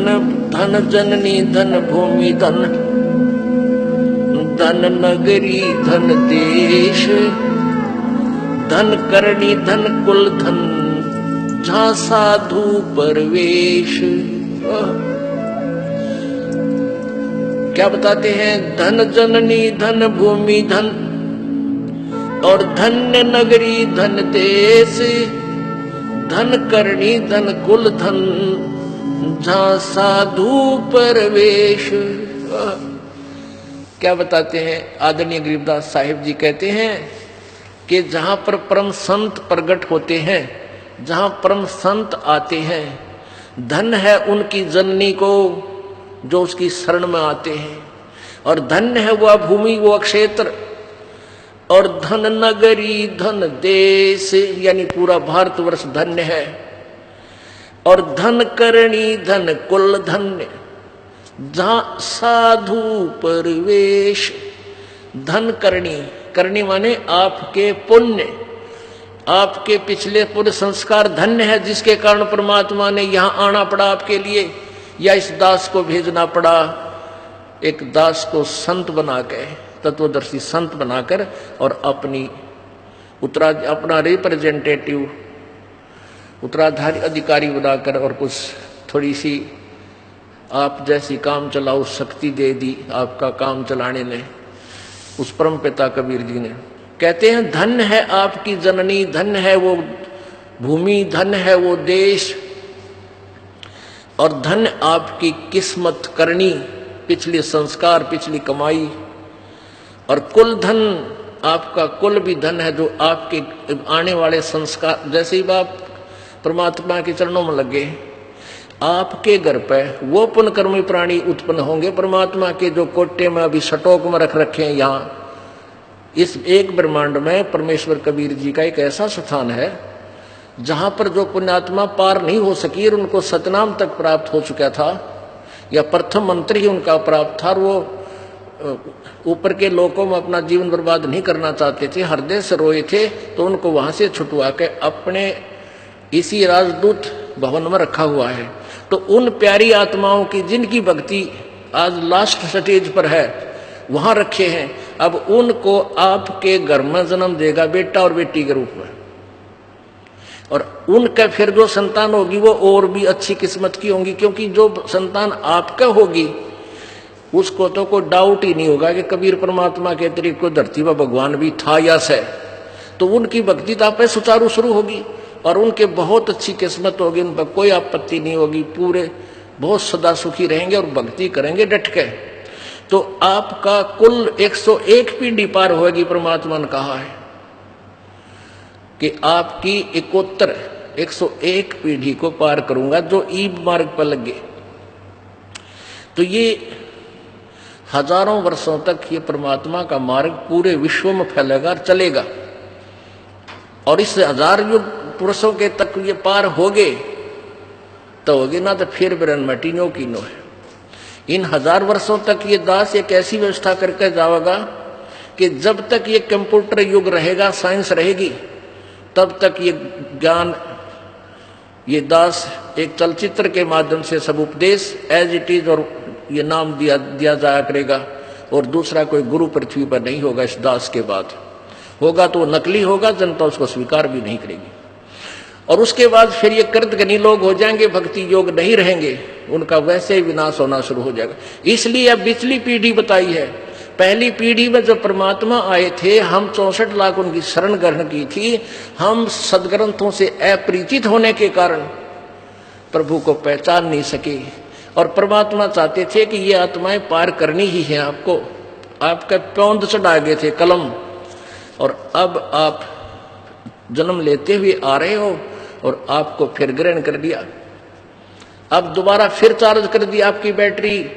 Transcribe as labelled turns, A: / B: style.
A: धन धन जननी धन भूमि धन धन नगरी धन देश धन करणी धन कुल धन जहाँ साधु परवेश। क्या बताते हैं? धन जननी धन भूमि धन और धन्य नगरी धन देश धन करणी धन कुल धन जहाँ साधु परवेश। क्या बताते हैं? आदरणीय गरीबदास साहिब जी कहते हैं कि जहाँ पर परम संत प्रकट होते हैं, जहाँ परम संत आते हैं, धन है उनकी जननी को जो उसकी शरण में आते हैं, और धन्य है वह भूमि वो क्षेत्र, और धन नगरी धन देश यानी पूरा भारतवर्ष धन्य है, और धन करणी धन कुल धन्य जहाँ साधु परवेश। धन करणी, करणी माने आपके पुण्य, आपके पिछले पूरे संस्कार धन्य है जिसके कारण परमात्मा ने यहाँ आना पड़ा आपके लिए, या इस दास को भेजना पड़ा, एक दास को संत बना के, तत्वदर्शी संत बनाकर और अपना रिप्रेजेंटेटिव उत्तराधारी अधिकारी बनाकर और कुछ थोड़ी सी आप जैसी काम चलाओ शक्ति दे दी आपका काम चलाने ने उस परम पिता कबीर जी ने। कहते हैं धन्य है आपकी जननी, धन्य है वो भूमि, धन्य है वो देश, और धन्य आपकी किस्मत करनी, पिछले संस्कार, पिछली कमाई, और कुल धन आपका कुल भी धन है जो आपके आने वाले संस्कार। जैसे ही आप परमात्मा के चरणों में लगे, आपके घर पे वो पुण्यकर्मी प्राणी उत्पन्न होंगे परमात्मा के जो कोटे में अभी स्टॉक में रख रखे हैं। यहाँ इस एक ब्रह्मांड में परमेश्वर कबीर जी का एक ऐसा स्थान है जहां पर जो पुण्यात्मा पार नहीं हो सकी और उनको सतनाम तक प्राप्त हो चुका था, या प्रथम मंत्र ही उनका प्राप्त था, और वो ऊपर के लोकों में अपना जीवन बर्बाद नहीं करना चाहते थे, हृदय से रोए थे, तो उनको वहां से छुटवा के अपने इसी राजदूत भवन में रखा हुआ है। तो उन प्यारी आत्माओं की जिनकी भक्ति आज लास्ट स्टेज पर है वहां रखे हैं, अब उनको आपके घर में जन्म देगा बेटा और बेटी के रूप में, और उनका फिर जो संतान होगी वो और भी अच्छी किस्मत की होंगी, क्योंकि जो संतान आपका होगी उसको तो कोई डाउट ही नहीं होगा कि कबीर परमात्मा के अतिरिक्त कोई धरती पर भगवान भी था या है। तो उनकी भक्ति तो आप पे सुचारू शुरू होगी और उनके बहुत अच्छी किस्मत होगी, उन पर कोई आपत्ति नहीं होगी, पूरे बहुत सदा सुखी रहेंगे और भक्ति करेंगे डट के। तो आपका कुल 101 पीढ़ी पार होगी। परमात्मा ने कहा है कि आपकी 101 पीढ़ी को पार करूंगा जो ईब मार्ग पर लगे। तो ये हजारों वर्षों तक ये परमात्मा का मार्ग पूरे विश्व में फैलेगा और चलेगा, और इस 1000 युग पुरुषों के तक ये पार होगे तो होगी ना, तो फिर बिरन मटीनो की नो है। इन 1000 वर्षों तक ये दास एक ऐसी व्यवस्था करके जाएगा कि जब तक ये कंप्यूटर युग रहेगा, साइंस रहेगी, तब तक ये ज्ञान ये दास एक चलचित्र के माध्यम से सब उपदेश एज इट इज और ये नाम दिया जाया करेगा, और दूसरा कोई गुरु पृथ्वी पर नहीं होगा इस दास के बाद। होगा तो नकली होगा, जनता उसको स्वीकार भी नहीं करेगी, और उसके बाद फिर ये कृतघ्नी लोग हो जाएंगे, भक्ति योग नहीं रहेंगे, उनका वैसे ही विनाश होना शुरू हो जाएगा। इसलिए अब पिछली पीढ़ी बताई है। पहली पीढ़ी में जब परमात्मा आए थे, हम 64 लाख उनकी शरण ग्रहण की थी। हम सदग्रंथों से अपरिचित होने के कारण प्रभु को पहचान नहीं सके, और परमात्मा चाहते थे कि ये आत्माएं पार करनी ही है आपको। आपका पौंद चढ़ा गए थे कलम, और अब आप जन्म लेते हुए आ रहे हो और आपको फिर ग्रहण कर दिया। अब दोबारा फिर चार्ज कर दी आपकी बैटरी,